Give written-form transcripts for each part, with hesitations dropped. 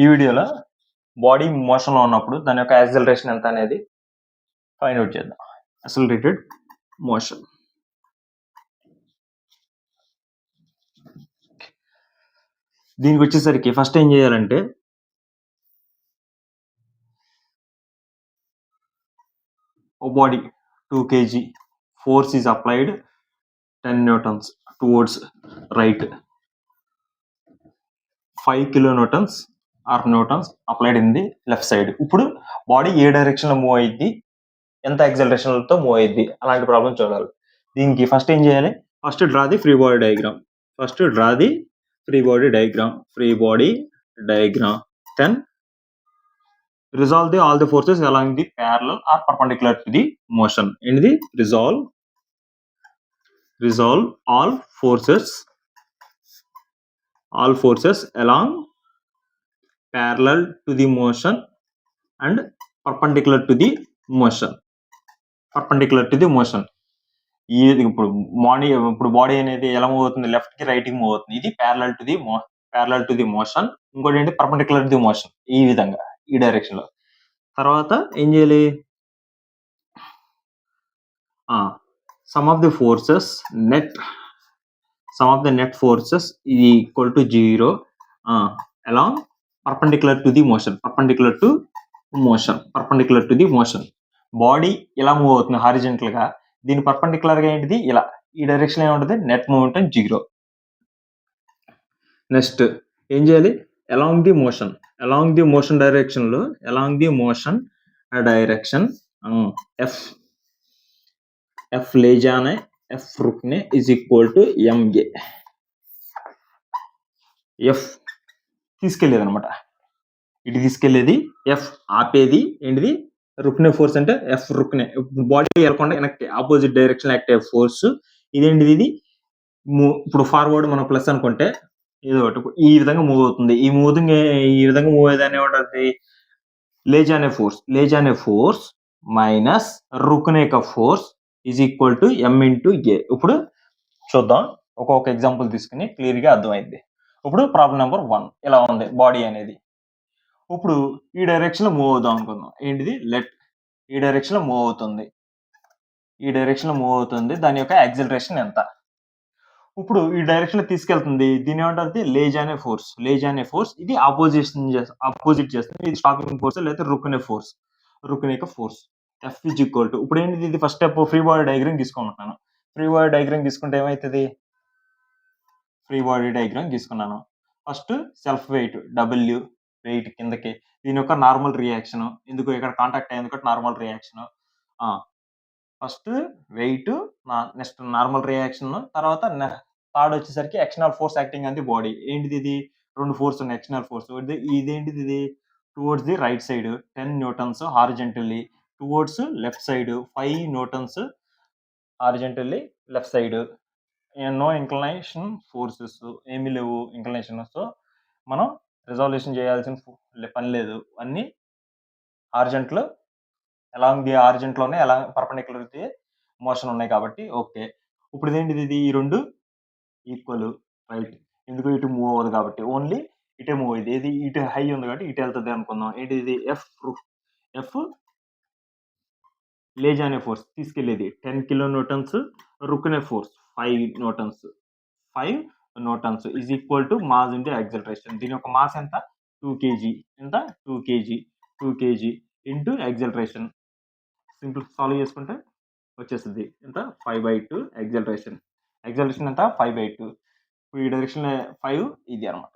ఈ వీడియోలో బాడీ మోషన్లో ఉన్నప్పుడు దాని యొక్క యాక్సిలరేషన్ ఎంత అనేది ఫైండ్ అవుట్ చేద్దాం. Accelerated motion. దీనికి వచ్చేసరికి ఫస్ట్ ఏం చేయాలంటే ఓ body 2 kg force is applied 10 newtons towards right, 5 kilonewtons or newtons applied in the left side. ఇప్పుడు బాడీ ఏ డైరెక్షన్ లో మూవ్ అయ్యింది, ఎంత యాక్సిలరేషన్ తో మూవ్ అయ్యింది, అలాంటి ప్రాబ్లం చూడాలి. దీనికి ఫస్ట్ ఏం చేయాలి, first draw the free body diagram. Then resolve all the forces along the parallel or perpendicular to the motion. In the resolve all forces along parallel to the motion and perpendicular to the motion. ఇప్పుడు body అనేది ఎలా move అవుతుంది, left కి right కి move అవుతుంది. ఇది parallel to the motion. ఇంకోటి ఏంటి, పర్పెండిక్యులర్ టు ది మోషన్. ఈ విధంగా ఈ డైరెక్షన్ లో. తర్వాత ఏం చేయాలి, sum of the net forces ఇది equal to 0 along perpendicular to the motion. Body ఎలా మూవ్ అవుతుంది హారిజెంటల్ గా, దీని పర్పెండిక్యులర్ గా ఏంటిది ఇలా, ఈ డైరెక్షన్ ఏముంటది, నెట్ మూమెంటం 0. నెక్స్ట్ ఏం చేయాలి, along the motion direction F ले जाना ఎఫ్ रुकने is equal to MA. F తీసుకెళ్లేది అనమాట, ఇటు తీసుకెళ్లేది. ఎఫ్ ఆపేది ఏంటిది, రుక్నే ఫోర్స్ అంటే ఎఫ్ రుక్నే, బాడీ వెళ్ళకుండా వెనక్కి ఆపోజిట్ డైరెక్షన్ యాక్ట్ అయ్యే ఫోర్స్. ఇదేంటిది, ఇది ఇప్పుడు ఫార్వర్డ్ మనం ప్లస్ అనుకుంటే ఏదో ఒకటి ఈ విధంగా మూవ్ అవుతుంది. ఈ విధంగా మూవ్ అయ్యేదాన్ని ఏమంటారు, లేజానే ఫోర్స్ మైనస్ రుక్నే కా force is equal to M into A. ఇప్పుడు చూద్దాం, ఒక్కొక్క ఎగ్జాంపుల్ తీసుకుని క్లియర్ గా అర్థమైంది. ఇప్పుడు ప్రాబ్లం నెంబర్ 1 ఇలా ఉంది. బాడీ అనేది ఇప్పుడు ఈ డైరెక్షన్ లో మూవ్ అవుదాం అనుకుందాం. ఏంటిది, ఈ డైరెక్షన్ లో మూవ్ అవుతుంది. దాని యొక్క యాక్సిలరేషన్ ఎంత. ఇప్పుడు ఈ డైరెక్షన్ లో తీసుకెళ్తుంది, దీని ఏమంటారు, లేజానే ఫోర్స్. ఇది ఆపోజిట్ చేస్తుంది. ఇది స్టాపింగ్ ఫోర్స్ లేదా రుక్నే force. F is equal to, ఇప్పుడు ఏంటిది, ఇది first step free body diagram తీసుకుంటున్నాను. తీసుకుంటే ఏమైతుంది, first self weight W, weight కిందకి, దీని యొక్క నార్మల్ రియాక్షన్, ఎందుకు ఇక్కడ కాంటాక్ట్ అయ్యింది కాబట్టి normal reaction. First weight, next normal reaction, తర్వాత థర్డ్ వచ్చేసరికి external force acting on the body. ఏంటిది, ఇది 2 ఫోర్స్ ఉన్నాయి. ఎక్స్టర్నల్ ఫోర్స్ ఇదేంటిది, ఇది towards the right side 10 newtons horizontally, towards left side 5 newtons horizontally left side. No inclination forces, ఏమీ లేవు ఇంక్లైనేషన్. So మనం రిజల్యూషన్ చేయాల్సిన పని లేదు, అన్ని హారిజెంటల్ అలాంగ్ ది హారిజెంటల్ ఉన్నాయి, అలా పర్పెండిక్యులర్ ది మోషన్ ఉన్నాయి కాబట్టి ఓకే. ఇప్పుడు ఇదేంటిది, ఇది ఈ రెండు ఈక్వల్ రైట్, ఎందుకు ఇటు మూవ్ అవ్వదు కాబట్టి ఓన్లీ ఇటే మూవ్ అయ్యింది. ఏది ఇటు హై ఉంది కాబట్టి ఇటు వెళ్తుంది అనుకుందాం. ఏంటిది, ఎఫ్ లేజానే ఫోర్స్ తీసుకెళ్లేది 10 కిలోన్యూటన్స్, రుక్నే force 5 newtons is equal to mass into acceleration. దీని యొక్క మాస్ ఎంత, 2 kg. ఎంత, 2 kg into acceleration. Simple solve చేసుకుంటే వచ్చేస్తుంది ఎంత, 5/2 యాక్సిలరేషన్ ఎంత, 5/2. ఇప్పుడు ఈ డైరెక్షన్ 5 ఇది అనమాట.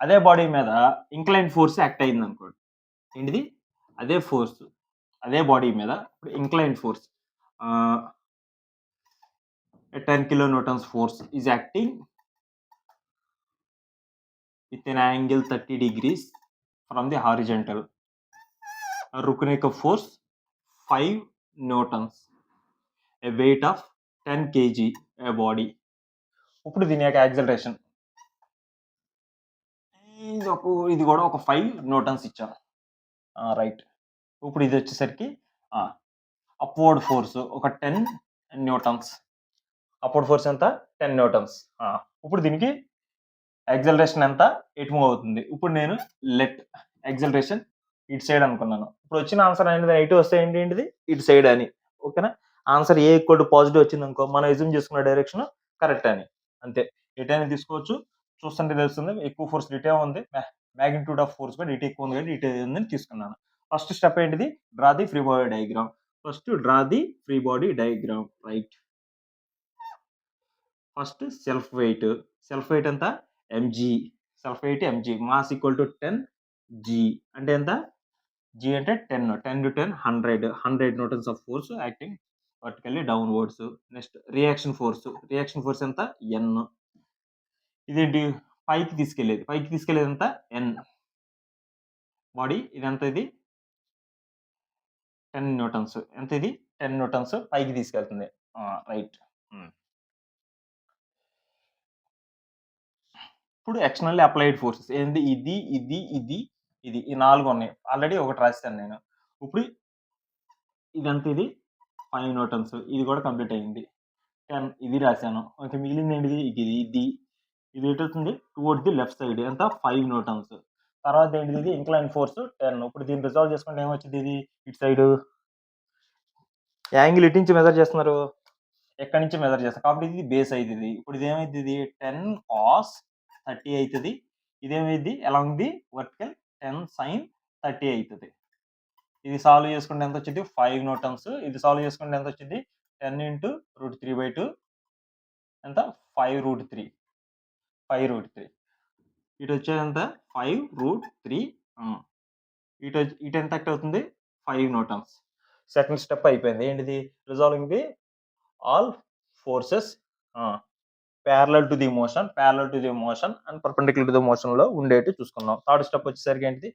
అదే బాడీ మీద ఇంక్లైన్ ఫోర్స్ యాక్ట్ అయింది అనుకోండి. ఏంటిది, అదే బాడీ మీద ఇప్పుడు incline force 10 kilonewtons force is acting with an angle 30 degrees from the horizontal. Rukne ka force 5 newtons, a weight of 10 kg, a body. ఇప్పుడు దీని యొక్క యాక్సిలరేషన్ ఇది కూడా ఒక 5 న్యూటన్స్ ఇచ్చాను రైట్. ఇప్పుడు ఇది వచ్చేసరికి అప్వర్డ్ ఫోర్స్ ఒక 10 న్యూటన్స్. అప్వర్డ్ ఫోర్స్ ఎంత 10 న్యూటన్స్. ఇప్పుడు దీనికి యాక్సలరేషన్ ఎంత ఎటు మూవ్ అవుతుంది. ఇప్పుడు నేను లెట్ యాక్సలరేషన్ ఇటు సైడ్ అనుకున్నాను. ఇప్పుడు వచ్చిన ఆన్సర్ అనేది ఎటు వస్తే ఏంటిది ఇటు సైడ్ అని. ఓకేనా. Answer A equal to positive వచ్చింది అనుకో, మనం ఎజ్యూమ్ చేసుకున్న డైరెక్షన్ కరెక్ట్ అని. అంతే. ఎటైనా తీసుకోవచ్చు. చూస్తుంటే తెలుస్తుంది ఎక్కువ ఫోర్స్ ఇటే ఉంది, మ్యాగ్నిట్యూడ్ ఆఫ్ ఫోర్స్ కూడా ఇటు ఎక్కువ ఉంది కాబట్టి ఇటే ఉందని తీసుకున్నాను. ఫస్ట్ స్టెప్ ఏంటిది, draw the free body diagram. First draw the free body diagram. Right. First self wait ఎంత mg. Self wait mg. Mass equal to 10 g అంటే ఎంత, g అంటే 10 to 10 100 newtons of force acting vertically downwards. Next reaction force ఎంత n. ఇదేంటి పైకి తీసుకెళ్లేది ఎంత n. Body ఇదంతా ఇది 10 న్యూటన్స్. ఎంత ఇది 10 న్యూటన్స్ పైకి తీసుకెళ్తుంది. రైట్. ఇప్పుడు ఎక్స్టర్నల్లీ అప్లైడ్ ఫోర్సెస్ ఏంది, ఇది ఈ 4 ఉన్నాయి. ఆల్రెడీ ఒకటి రాస్తాను నేను. ఇప్పుడు ఇదంతా ఇది 5 న్యూటన్స్. ఇది కూడా కంప్లీట్ అయింది. 10 ఇది రాశాను. ఓకే, మిగిలింది ఏంటిది, ఇది ఎటవుతుంది టువర్డ్స్ ది లెఫ్ట్ సైడ్. ఎంత 5 న్యూటన్స్. తర్వాత ఏంటిది ఇది ఇంక్లైన్ ఫోర్స్ 10. ఇప్పుడు దీన్ని రిజాల్వ్ చేసుకుంటే ఏమొచ్చింది, ఇది ఇటు సైడ్ యాంగిల్ ఇటు నుంచి మెజర్ చేస్తున్నారు, ఎక్కడి నుంచి మెజర్ చేస్తారు కాబట్టి ఇది బేస్ అవుతుంది. ఇప్పుడు ఇది ఏమైంది, ఇది 10 cos 30 అవుతుంది. ఇదేమైంది అలాంగ్ ది వర్టికల్ 10 sin 30 అవుతుంది. ఇది సాల్వ్ చేసుకుంటే ఎంత వచ్చింది 5 న్యూటన్స్. ఇది సాల్వ్ చేసుకుంటే ఎంత వచ్చింది 10 into √3/2 ఎంత 5√3. ఇటు వచ్చేది ఎంత 5√3. ఇటు ఎంత యాక్ట్ అవుతుంది 5 న్యూటన్స్. సెకండ్ స్టెప్ అయిపోయింది. ఏంటిది, resolving the all forces parallel to the motion and perpendicular to the motion లో ఉండేట్టు చూసుకున్నాం. థర్డ్ స్టెప్ వచ్చేసరికి ఏంటిది,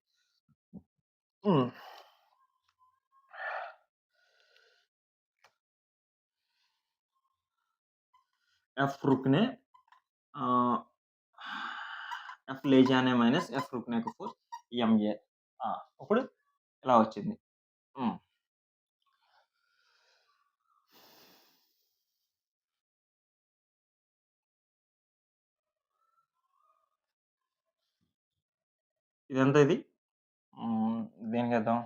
ఎఫ్ రుక్నే ఎఫ్ లేజానే మైనస్ ఎఫ్ రుక్నే ఫోర్స్ ఎంఏ. ఇప్పుడు ఇలా వచ్చింది. ఇదంతా ఇది దేనికి వేద్దాం,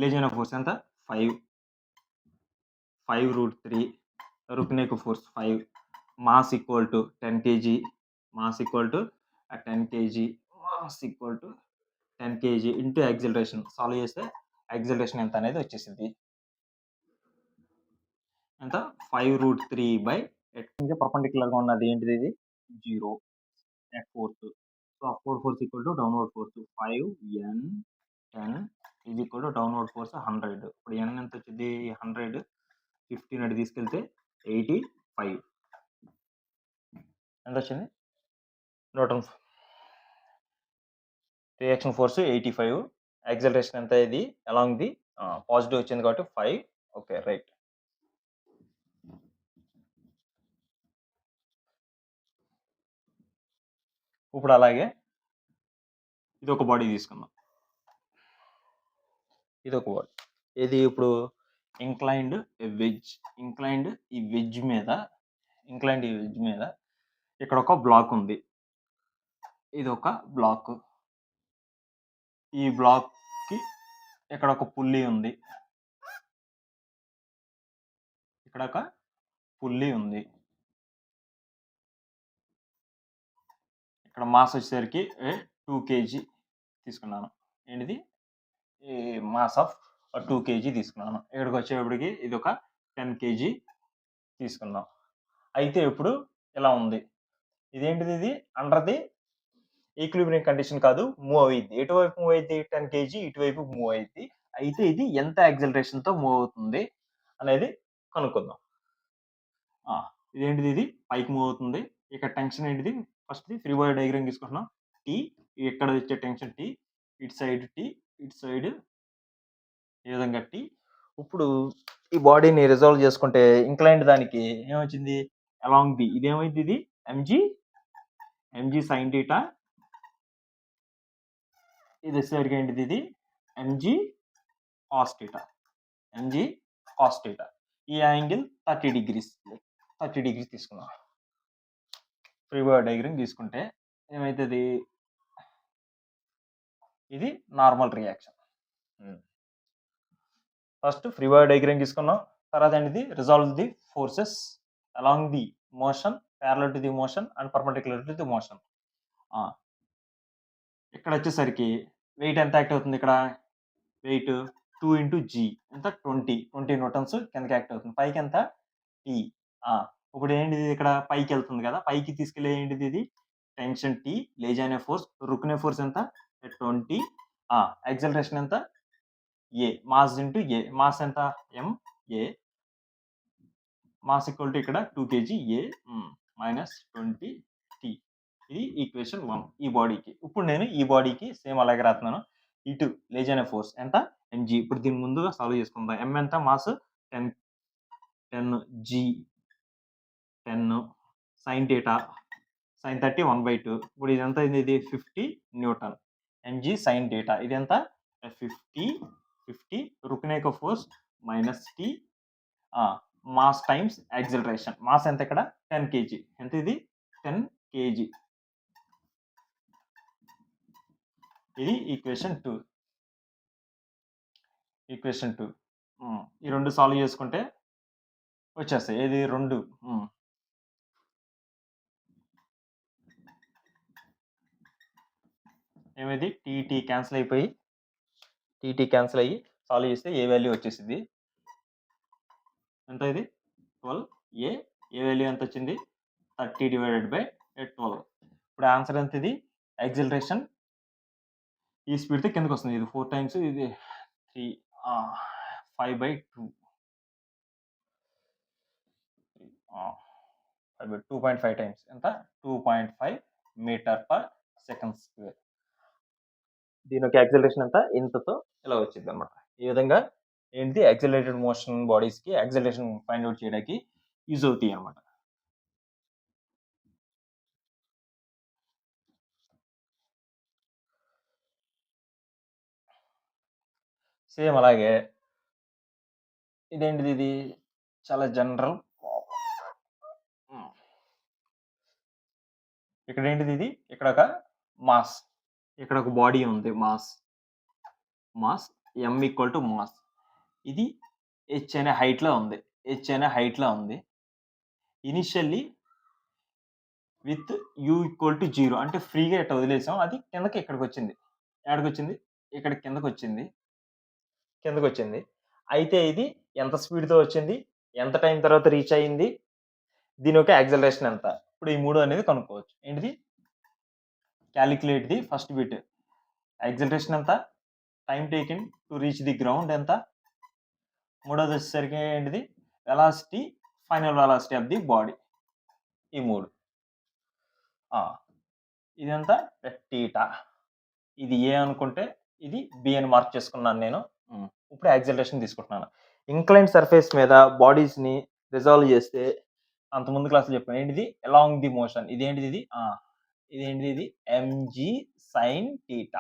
లేజియన్ ఆఫ్ ఫోర్స్ ఎంత 5√3, రుక్నేకు force 5, mass equal to 10 kg, mass equal to 10 kg into acceleration. Solve చేస్తే యాక్సిలరేషన్ ఎంత అనేది వచ్చేసింది. ఎంత 5√3/, పర్పెండిక్యులర్ గా ఉన్నది ఏంటిది, ఇది 0 net force. So upward force equal to downward force 5n 10 ఇది ఈక్వల్ టు డౌన్వర్డ్ ఫోర్స్ 100. ఇప్పుడు n ఎంత వచ్చింది 100, 15 అటు తీసుకెళ్తే 85 ఎంత వచ్చింది న్యూటన్. రియాక్షన్ ఫోర్స్ 85, యాక్సిలరేషన్ ఎంత, ఇది అలాంగ్ ది పాజిటివ్ వచ్చింది కాబట్టి 5. Okay, right. ఇప్పుడు అలాగే ఇది ఒక బాడీ తీసుకుందాం. ఇది ఒక బాడీ, ఇది ఇప్పుడు ఇంక్లైన్డ్ ఈ వెజ్ మీద ఇక్కడ ఒక బ్లాక్ ఉంది. ఇది ఒక బ్లాక్. ఈ బ్లాక్ కి ఇక్కడ ఒక పుల్లీ ఉంది. ఇక్కడ ఒక పుల్లీ ఉంది. ఇక్కడ మాస్ వచ్చేసరికి 2 kg తీసుకున్నాను. ఏంటిది, ఈ మాస్ ఆఫ్ 2 kg తీసుకున్నాను. ఇక్కడికి వచ్చేటప్పటికి ఇది ఒక 10 kg తీసుకున్నాం. అయితే ఇప్పుడు ఇలా ఉంది, ఇదేంటిది, ఇది అండర్ ది ఈక్విలిబ్రియం కండిషన్ కాదు, మూవ్ అయ్యింది. ఎటువైపు మూవ్ అయ్యింది 10 kg ఇటువైపు మూవ్ అయ్యింది. అయితే ఇది ఎంత యాక్సిలరేషన్ తో మూవ్ అవుతుంది అనేది కనుక్కుందాం. ఇదేంటిది, ఇది పైకి మూవ్ అవుతుంది. ఇక్కడ టెన్షన్ ఏంటిది, ఫస్ట్ ఫ్రీ బాడీ డయాగ్రామ్ తీసుకుంటున్నాం. టీ ఇక్కడ వచ్చే టెన్షన్ టీ, ఇటు సైడ్ టీ, ఇటు సైడ్ ఈ విధంగా టీ. ఇప్పుడు ఈ బాడీని రిజాల్వ్ చేసుకుంటే ఇంక్లైన్డ్ దానికి ఏమొచ్చింది అలాంగ్ ది, ఇదేమైంది, ఇది mg sin θ, ఇది వచ్చేసరికి ఏంటిది, ఇది mg cos θ. ఈ యాంగిల్ 30 డిగ్రీస్ తీసుకున్నాం. ఫ్రీ బాడీ డయాగ్రామ్ తీసుకుంటే ఏమైతుంది, ఇది normal reaction. First free body diagram తీసుకున్నాం. తర్వాత ఏంటిది, resolve the forces along the motion, parallel to the motion and perpendicular to the motion. ఇక్కడ వచ్చేసరికి వెయిట్ ఎంత యాక్ట్ అవుతుంది, ఇక్కడ వెయిట్ 2 into G ఎంత 20 న్యూటన్స్ కిందకి యాక్ట్ అవుతుంది. పైకి ఎంత T. ఇప్పుడు ఏంటిది, ఇక్కడ పైకి వెళ్తుంది కదా, పైకి తీసుకెళ్ళే ఏంటిది, ఇది టెన్షన్ T, లేజ్ అనే ఫోర్స్, రుక్కునే ఫోర్స్ ఎంత 20, యాక్సలరేషన్ ఎంత A, mass into A, mass ఎంత MA, మాస్ ఈక్వల్ టు ఇక్కడ 2 kg A మైనస్ 20 T. ఇది ఈక్వేషన్ 1 ఈ బాడీకి. ఇప్పుడు నేను ఈ బాడీకి సేమ్ అలాగే రాస్తున్నాను. ఇటు లేజ్ అనే ఫోర్స్ ఎంత mg. ఇప్పుడు దీని ముందుగా సాల్వ్ చేసుకుందాం. m ఎంత, మాస్ 10 g 10 sin θ sin 30 1/2. ఇప్పుడు ఇది ఎంత, ఇది 50 న్యూటన్ mg sin θ. ఇది ఎంత 50 రుకునేక force minus T, mass times acceleration. Mass ఎంత ఇక్కడ 10 kg. ఎంత ఇది 10 kg. ఇది ఈక్వేషన్ 2. ఈ రెండు సాల్వ్ చేసుకుంటే వచ్చేస్తాయి. ఇది 2 ఏమైంది, టీటీ క్యాన్సిల్ అయిపోయి సాల్వ్ చేస్తే ఏ వాల్యూ వచ్చేసింది, ఎంత ఇది 12. ఏ వాల్యూ ఎంత వచ్చింది 30 divided by 12. ఇప్పుడు ఆన్సర్ ఎంత, ఇది యాక్సిలరేషన్ ఈ స్పీడ్తో కిందకి వస్తుంది. ఇది 4 times, ఇది 3 5/2 2.5 times ఎంత 2.5 m/s². దీని యొక్క యాక్సిలరేషన్ ఎంత, ఇంతతో ఇలా వచ్చింది అనమాట. ఈ విధంగా ఏంటి, యాక్సిలరేటెడ్ మోషన్ బాడీస్ కి యాక్సిలరేషన్ ఫైండ్ అవుట్ చేయడానికి యూజ్ అవుతాయి అనమాట. సేమ్ అలాగే ఇదేంటిది, ఇది చాలా జనరల్. ఇక్కడ ఏంటిది, ఇది ఇక్కడ ఒక మాస్, ఇక్కడ ఒక బాడీ ఉంది, mass m equal to mass. ఇది h అనే హైట్ లో ఉంది. Initially with u equal to 0 అంటే ఫ్రీగా ఇట్లా వదిలేసాం. అది కిందకి ఇక్కడికి వచ్చింది. ఎక్కడికి వచ్చింది, ఇక్కడ కిందకి వచ్చింది. అయితే ఇది ఎంత స్పీడ్తో వచ్చింది, ఎంత టైం తర్వాత రీచ్ అయింది, దీని యొక్క యాక్సిలరేషన్ ఎంత. ఇప్పుడు ఈ 3 అనేది కనుక్కోవచ్చు. ఏంటిది, calculate the first bit, acceleration ఎంత, time taken to reach the ground ఎంత, మూడోది వచ్చేసరికి ఏంటిది velocity, final velocity of the body. ఈ 3 ఇదంతా θ. ఇది ఏ అనుకుంటే ఇది బి అని మార్క్ చేసుకున్నాను నేను. ఇప్పుడు యాక్సిలరేషన్ తీసుకుంటున్నాను. ఇంక్లైన్ సర్ఫేస్ మీద బాడీస్ ని రిజాల్వ్ చేస్తే అంత ముందు క్లాస్లో చెప్పాను. ఏంటిది అలాంగ్ ది మోషన్. ఇదేంటిది, ఇది mg sin θ.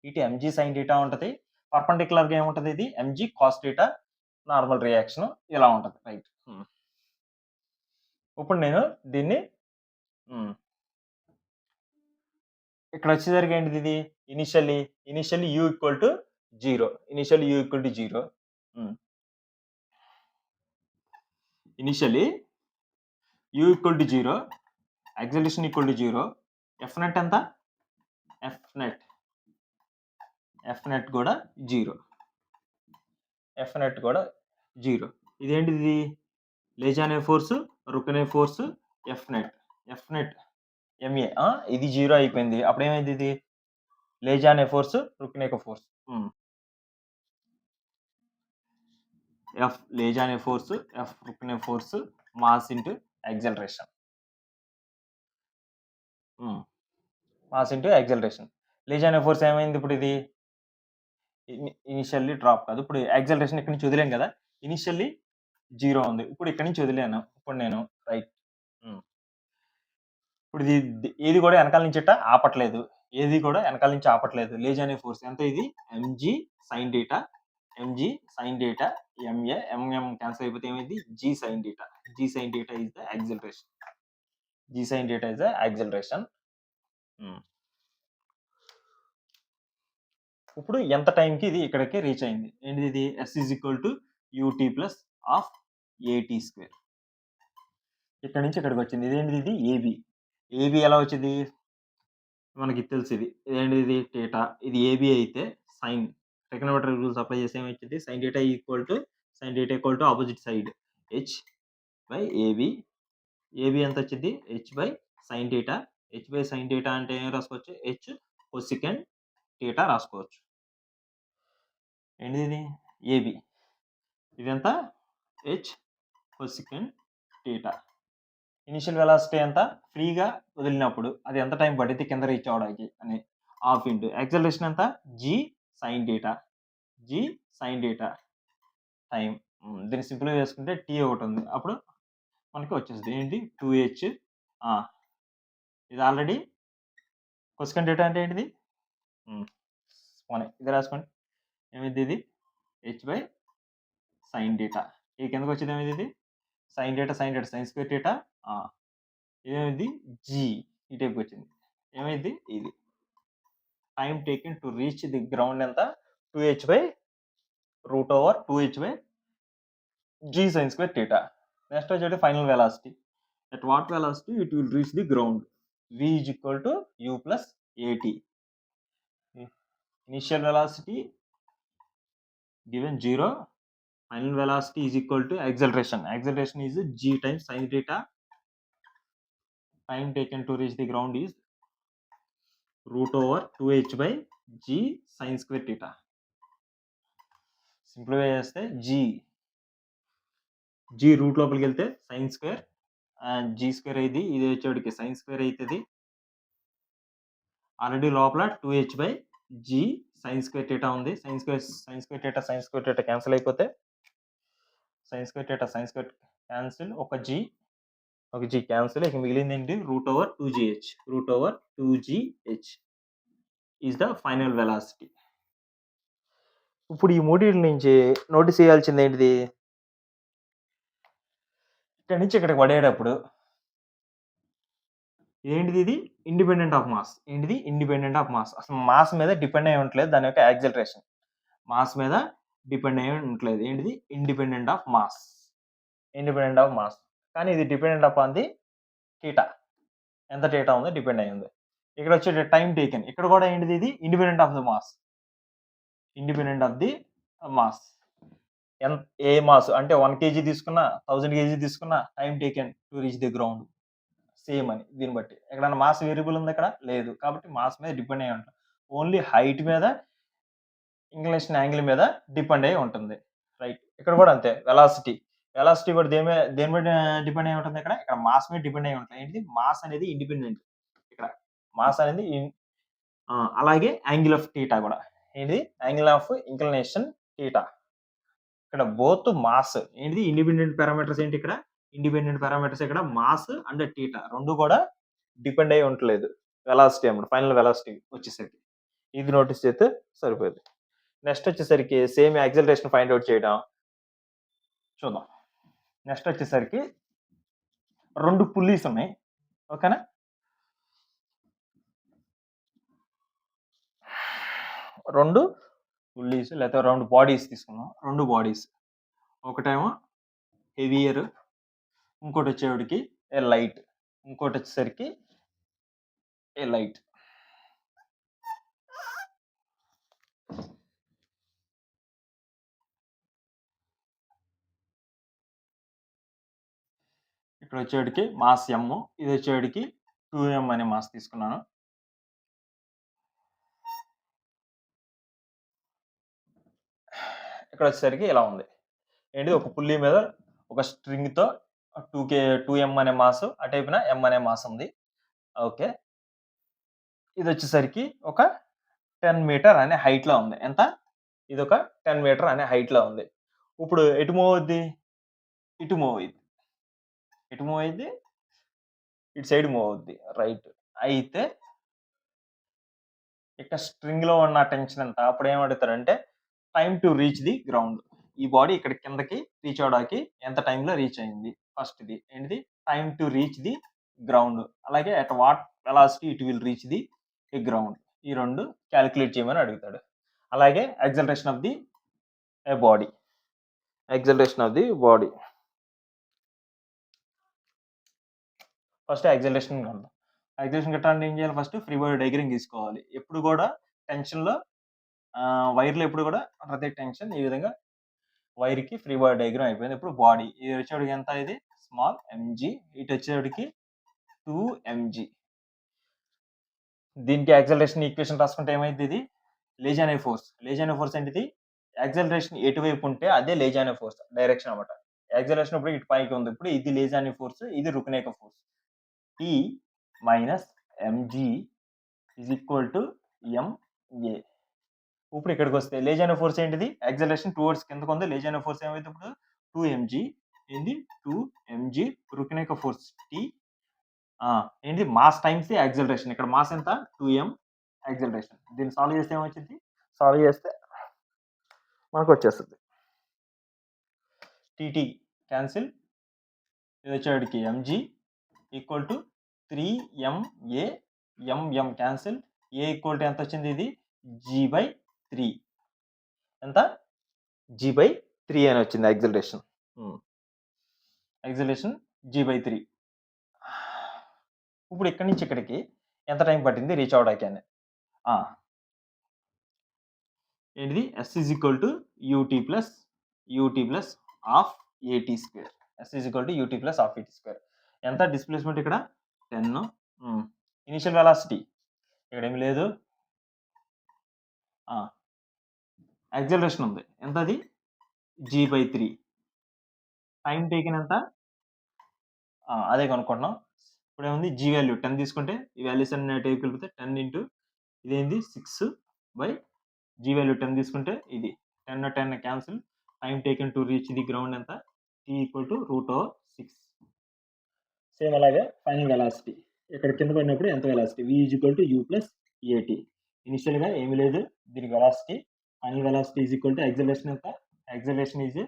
ఇటు mg sin θ ఉంటుంది. పర్పెండిక్యులర్ గా ఏముంటది, ఇది mg cos θ. నార్మల్ రియాక్షన్ ఇలా ఉంటుంది, రైట్. ఇప్పుడు నేను దీన్ని ఇక్కడ వచ్చేసరికి ఏంటిది, ఇది initially u equal to 0. Initially u equal to 0, acceleration equal to 0. F net ఎంత, F net కూడా 0. ఇదేంటిది, లేజ్ అనే ఫోర్స్, రుక్కనే ఫోర్స్, F net MA. ఇది 0 అయిపోయింది. అప్పుడు ఏమైంది, ఇది లేజ్ అనే ఫోర్స్, రుక్కనేక ఫోర్స్. F లేజ్ అనే ఫోర్స్, F రుక్కనే ఫోర్స్, మాస్ ఇంటూ యాక్సిలరేషన్. లేజ్ అనే ఫోర్స్ ఏమైంది, ఇప్పుడు ఇది ఇనిషియల్లీ డ్రాప్ కాదు. ఇప్పుడు యాక్సిలరేషన్ ఇక్కడ నుంచి వదిలేం కదా, ఇనిషియల్లీ 0 ఉంది. ఇప్పుడు ఇక్కడ నుంచి వదిలేను. ఇప్పుడు నేను రైట్. ఇప్పుడు ఏది కూడా వెనకాల నుంచి ఆపట్లేదు. లేజ్ అనే ఫోర్స్ ఎంత, ఇది mg sin θ ఎంఎం క్యాన్సిల్ అయిపోతే ఏమైంది g sine theta. G sine theta is the acceleration. G sine theta is the acceleration. ఇప్పుడు ఎంత టైంకి ఇది ఇక్కడికి రీచ్ అయింది? ఏంటిది ఇది? S is equal to u t plus half a t square. ఇక్కడ నుంచి ఇక్కడికి వచ్చింది. ఇదేంటిది? ఇది ఏబి. ఏబి ఎలా వచ్చింది? మనకి తెలుసు ఇది ఏంటిది థీటా. ఇది ఏబి అయితే సైన్ ట్రిగ్నోమెట్రీ రూల్స్ అప్లై చేస్తే ఏమొచ్చింది? Sine theta equal to opposite side H by AB. AB ఎంత వచ్చింది? H by sine theta. H by sine theta అంటే ఏం రాసుకోవచ్చు? హెచ్ కొసెకండ్ థీటా రాసుకోవచ్చు. ఏంటిది? ఇది ఏబి. ఇదెంత? H cosecant theta. Initial velocity ఎంత? ఫ్రీగా వదిలినప్పుడు అది ఎంత టైం పడితే కింద రీచ్ అవడానికి అని హాఫ్ ఇంటూ యాక్సలరేషన్ ఎంత? G sine theta. G sine theta time. దీన్ని సింపుల్గా చేసుకుంటే టీ ఒకటి ఉంది, అప్పుడు మనకి వచ్చేస్తుంది ఏంటి 2h. ఇది ఆల్రెడీ కొసెకండ్ డేటా అంటే ఏంటిది? ఇది రాసుకోండి. ఏమైంది? ఇది హెచ్ బై సైన్ డేటా. ఈ కిందకి వచ్చేది ఏమైంది? ఇది sine theta sine square theta. ఇదేమైంది? జీ ఈ టైప్కి వచ్చింది. ఏమైంది? ఇది time taken to reach the ground ఎంత? 2h by root over 2h by g sine square theta. Next వచ్చేది final velocity. At what velocity it will reach the ground? V is equal to u plus at. Initial velocity given 0. Final velocity is equal to acceleration. Acceleration is g times sin theta. Time taken to reach the ground is root over 2h by g sin square theta. Simplify చేస్తే g route లోపలికి వెళ్తే sin square and g square అయింది. ఇది వచ్చేటికి sin square అవుతుంది. Already లోపల 2h by g sin square theta ఉంది. sin square theta cancel అయిపోతే sin square theta cancel, ఒక g క్యాన్సిల్. ఇక మిగిలింది ఏంటి? Root over 2gh is the final velocity. ఇప్పుడు ఈ మూడింటి నుంచి నోటీస్ చేయాల్సింది ఏంటిది? ఇక్కడ నుంచి ఇక్కడికి పడేటప్పుడు ఏంటిది? ఇది ఇండిపెండెంట్ ఆఫ్ మాస్. ఏంటిది? Independent of mass. అసలు మాస్ మీద డిపెండ్ అయి ఉండట్లేదు దాని యొక్క యాక్సిలరేషన్. మాస్ మీద డిపెండ్ అయి ఉండట్లేదు. ఏంటిది? Independent of mass. కానీ ఇది డిపెండెంట్ అపాన్ ది థీటా. ఎంత థీటా ఉందో డిపెండ్ అయి ఉంది. ఇక్కడ వచ్చే టైం టేకెన్. ఇక్కడ కూడా ఏంటిది? ఇది independent of the mass. A mass అంటే 1 kg తీసుకున్నా 1000 kg తీసుకున్నా time taken to reach the ground same అని. దీన్ని బట్టి ఎక్కడన్నా మాస్ వేరియబుల్ ఉంది? ఇక్కడ లేదు. కాబట్టి మాస్ మీద డిపెండ్ అయి ఉంటుంది. ఓన్లీ హైట్ మీద, ఇంక్లినేషన్ యాంగిల్ మీద డిపెండ్ అయి ఉంటుంది. రైట్. ఇక్కడ కూడా అంతే. వెలాసిటీ కూడా దేని మీద డిపెండ్ అయి ఉంటుంది? ఇక్కడ మాస్ మీద డిపెండ్ అయి ఉంటుంది. ఏంటి? మాస్ అనేది ఇండిపెండెంట్. ఇక్కడ మాస్ అనేది అలాగే యాంగిల్ ఆఫ్ థీటా కూడా. ఏంటి? Angle of inclination theta. ఇక్కడ బోత్ మాస్ ఏంటిది? ఇండిపెండెంట్ పారామీటర్స్ ఏంటి? ఇక్కడ ఇండిపెండెంట్ పారామీటర్స్ ఇక్కడ మాస్ అండ్ థీటా రెండు కూడా డిపెండ్ అయి ఉండలేదు వెలాసిటీ అన్నమాట. ఫైనల్ వెలాసిటీ వచ్చేసరికి ఇది నోటీస్ చేస్తే సరిపోయింది. నెక్స్ట్ వచ్చేసరికి సేమ్ యాక్సిలరేషన్ ఫైండ్ అవుట్ చేయడం చూద్దాం. నెక్స్ట్ వచ్చేసరికి 2 పుల్లీస్ ఉన్నాయి. ఓకేనా? రెండు పుల్లీస్ లేకపోతే 2 బాడీస్ తీసుకున్నాం. 2 బాడీస్, ఒకటేమో హెవియర్, ఇంకోటి వచ్చేవాడికి ఏ లైట్, ఇంకోటి వచ్చేసరికి ఏ లైట్. ఇక్కడ వచ్చేవాడికి మాస్ m, ఇది వచ్చేవాడికి 2m అనే మాస్ తీసుకున్నాను. ఇక్కడ వచ్చేసరికి ఇలా ఉంది. ఏంటి? ఒక పుల్లీ మీద ఒక స్ట్రింగ్ తో 2m అనే మాస్, అటైపున m అనే మాస్ ఉంది. ఓకే. ఇది వచ్చేసరికి ఒక 10 మీటర్ అనే హైట్ లో ఉంది. ఎంత? ఇది ఒక 10 మీటర్ అనే హైట్ లో ఉంది. ఇప్పుడు ఎటు మూవ్ అవుద్ది? ఇటు మూవ్ అయింది. ఇటు సైడ్ మూవ్ అవుద్ది. రైట్. అయితే ఇక్కడ స్ట్రింగ్ లో ఉన్న టెన్షన్ ఎంత? అప్పుడు ఏం అడుగుతారంటే time to reach the ground. ఈ బాడీ ఇక్కడ కిందకి రీచ్ అవడానికి ఎంత టైంలో రీచ్ అయింది. ఫస్ట్‌ది ఏంటిది time to reach the ground. అలాగే at what velocity it will reach the ground. ఈ 2 కాలిక్యులేట్ చేయమని అడుగుతాడు. అలాగే acceleration of the body. Acceleration of the body. First acceleration కనుక్కుందాం. యాక్సలరేషన్ కట్టాలంటే ఏం చేయాలి? ఫస్ట్ ఫ్రీ బాడీ డయాగ్రామ్ గీసుకోవాలి. ఎప్పుడు కూడా టెన్షన్‌లో వైర్‌లో ఎప్పుడు కూడా ప్రతి టెన్షన్ ఈ విధంగా వైర్‌కి ఫ్రీ బాడీ డయాగ్రామ్ అయిపోయింది. ఇప్పుడు బాడీ ఇది వచ్చేటికి ఎంత ఇది స్మాల్ ఎంజీ, ఇటు వచ్చేటికి 2 ఎంజీ. దీనికి యాక్సలరేషన్ ఈక్వేషన్ రాసుకుంటే ఏమైంది? ఇది లేజానే ఫోర్స్. లేజానే ఫోర్స్ ఏంటిది? యాక్సలరేషన్ ఎటువైపు ఉంటే అదే లేజానే ఫోర్స్ డైరెక్షన్ అన్నమాట. యాక్సలరేషన్ ఇప్పుడు ఇటు పైకి ఉంది. ఇప్పుడు ఇది లేజానే ఫోర్స్, ఇది రుకనేక force. T minus mg is equal to ma. ఇప్పుడు ఇక్కడికి వస్తే లేజానే ఫోర్స్ ఏంటిది? యాక్సలరేషన్ టువర్డ్స్ కిందకు ఉంది. లేజానే ఫోర్స్ ఏమైంది ఇప్పుడు 2 ఎంజీ ఏంది 2 ఎంజీ రుకనేక ఫోర్స్ T ఏంటి మాస్ టైమ్స్ యాక్సలరేషన్. ఇక్కడ మాస్ ఎంత 2m యాక్సలరేషన్. దీన్ని సాల్వ్ చేస్తే ఏమొచ్చింది? సాల్వ్ చేస్తే మనకు వచ్చేస్తుంది టీటీ క్యాన్సిల్, ఇది వచ్చేటికి mg equal to 3MA, mm cancel, a equal to ఎంత వచ్చింది? ఇది G/3. ఎంత? G/3 అని వచ్చింది యాక్సలరేషన్. Acceleration G/3. ఇప్పుడు ఇక్కడి నుంచి ఇక్కడికి ఎంత టైం పట్టింది రీచ్ అవడానికి అని. ఏంటిది? S is equal to UT plus half AT square. S is equal to UT plus half AT square. ఎంత డిస్ప్లేస్మెంట్ ఇక్కడ 10. ఇనిషియల్ వెలాసిటీ ఇక్కడ ఏమి లేదు. యాక్సలరేషన్ ఉంది. ఎంత అది? G/3. టైం టేకెన్ ఎంత? అదే కనుక్కుంటున్నాం. ఇప్పుడు ఏముంది? G వాల్యూ 10 తీసుకుంటే ఈ వాల్యూస్ అన్ని టేబుల్ కలిపితే 10 ఇంటూ ఇదేంది 6/G వాల్యూ 10 తీసుకుంటే ఇది 10 cancel. Time taken to reach the ground ఎంత? T equal to √6. సేమ్ అలాగే ఫైనల్ వెలాసిటీ ఇక్కడ కింద పడినప్పుడు ఎంత velocity? V is equal to U plus AT. ఇనిషియల్గా ఏమి లేదు దీనికి velocity. Final velocity is equal to acceleration ఎంత? Acceleration is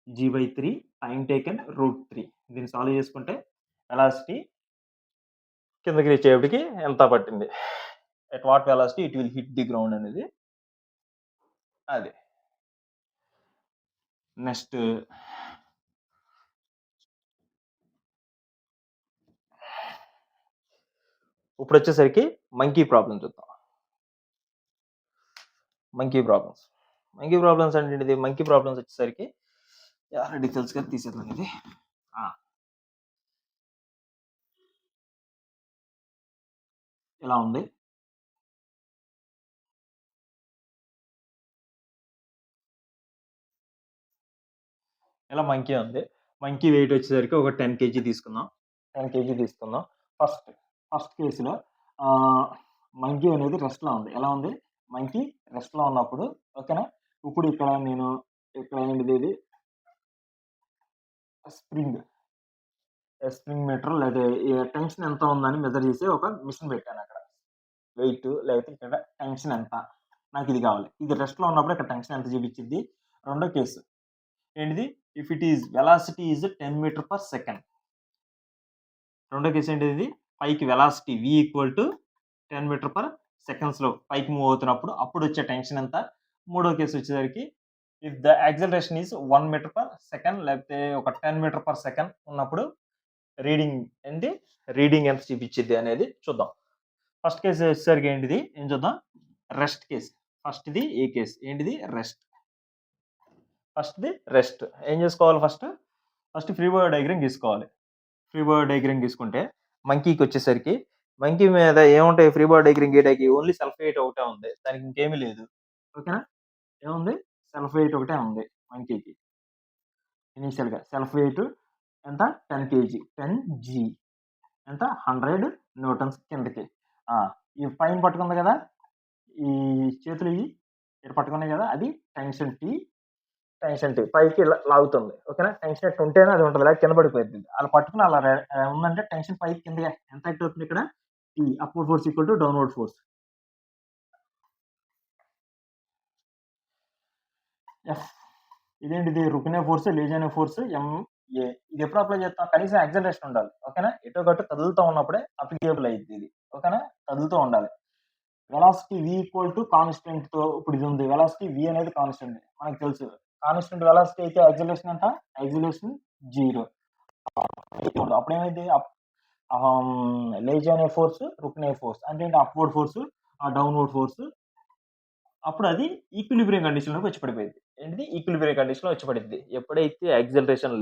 G/3 time taken √3. దీన్ని సాల్వ్ చేసుకుంటే వెలాసిటీ కిందకి రీచ్ అయ్యేటికి ఎంత పట్టింది, at what velocity it will hit the ground అనేది అది. నెక్స్ట్ ఇప్పుడు వచ్చేసరికి మంకీ ప్రాబ్లమ్ చూద్దాం. మంకీ ప్రాబ్లమ్స్ అంటే ఇది మంకీ ప్రాబ్లమ్స్ వచ్చేసరికి ఆల్రెడీ తెలుసు కదా, తీసేద్దాం ఇది. ఇలా ఉంది. ఇలా మంకీ ఉంది. మంకీ వెయిట్ వచ్చేసరికి ఒక 10 kg తీసుకుందాం. 10 kg తీసుకుందాం. ఫస్ట్ కేసులో మంకీ అనేది రెస్ట్లో ఉంది. ఎలా ఉంది? మంకీ రెస్ట్లో ఉన్నప్పుడు ఓకేనా. ఇప్పుడు ఇక్కడ నేను ఇక్కడ ఏంటిది ఇది స్ప్రింగ్ మీటర్ లేదా టెన్షన్ ఎంత ఉందని మెజర్ చేసి ఒక మిషన్ పెట్టాను అక్కడ. వెయిట్ లేకపోతే ఇక్కడ టెన్షన్ ఎంత నాకు ఇది కావాలి. ఇది రెస్ట్లో ఉన్నప్పుడు ఇక్కడ టెన్షన్ ఎంత చూపించింది. రెండో కేసు ఏంటిది? If it is velocity is 10 metre per second. రెండో కేసు ఏంటిది? పైకి velocity V equal to 10 metre per సెకండ్స్లో పైకి మూవ్ అవుతున్నప్పుడు అప్పుడు వచ్చే టెన్షన్ ఎంత. మూడో కేసు వచ్చేసరికి if the acceleration is 1 metre per second లేకపోతే ఒక 10 మీటర్ పర్ సెకండ్ ఉన్నప్పుడు రీడింగ్ ఎంత చూపించింది అనేది చూద్దాం. ఫస్ట్ కేసు వచ్చేసరికి ఏంటిది ఏం చూద్దాం? Rest case. ఫస్ట్ది ఏ కేసు ఏంటిది? రెస్ట్. ఏం చేసుకోవాలి? ఫస్ట్ ఫ్రీ బాడీ డయాగ్రామ్ గీసుకోవాలి. ఫ్రీ బాడీ డయాగ్రామ్ గీసుకుంటే మంకీకి వచ్చేసరికి మంకీ మీద ఏముంటాయి? ఫ్రీ బాడీ డయాగ్రామ్ గీయడానికి ఓన్లీ సెల్ఫ్ వెయిట్ ఒకటే ఉంది, దానికి ఇంకేమీ లేదు. ఓకేనా. ఏముంది? సెల్ఫ్ వెయిట్ ఒకటే ఉంది మంకీకి. ఇనీషియల్గా సెల్ఫ్ వెయిట్ ఎంత? 10 kg 10G ఎంత? 100 న్యూటన్స్ కిందకి. ఈ పైన పట్టుకుంది కదా, ఈ చేతులు ఇక్కడ పట్టుకున్నాయి కదా, అది టెన్షన్ టీ పైకి లాగుతుంది. ఓకేనా. టెన్షన్ ఎట్టు ఉంటేనే అది ఉంటుంది, లేదా కింద పడిపోయింది. అలా పట్టుకుని అలా ఉందంటే టెన్షన్ పైకి కిందగా ఎంత యాక్ట్ అవుతుంది ఇక్కడ? T upward force equal to downward force. ఇదేంటిది రుకునే ఫోర్స్, లేజానే ఫోర్స్ ఎంఏ. ఇది ఎప్పుడు అప్లై చేస్తాం? కనీసం యాక్సలరేషన్ ఉండాలి. ఓకేనా? ఎటో గట్టు కదులుతూ ఉన్నప్పుడే అప్లికేబుల్ అయ్యిద్ది ఇది. ఓకేనా? కదులుతూ ఉండాలి. Velocity v equal to constant తో ఇప్పుడు ఇది ఉంది. వెలాసిటీ v అనేది కాన్స్టెంట్ మనకు తెలుసు. కాన్స్టెంట్ వెలాసిటీ అయితే యాక్సలరేషన్ ఎంత? యాక్సలరేషన్ 0. అప్పుడేమైంది? లేజీ అనే ఫోర్స్, రుకునే ఫోర్స్ అంటే అప్వర్డ్ ఫోర్స్, డౌన్వర్డ్ ఫోర్స్, అప్పుడు అది ఈక్విలిబ్రియం కండిషన్ లోకి వచ్చి పడిపోయింది. ఏంటిది? ఈక్విలిబ్రియం కండిషన్ లో వచ్చి పడింది. ఎప్పుడైతే యాక్సలరేషన్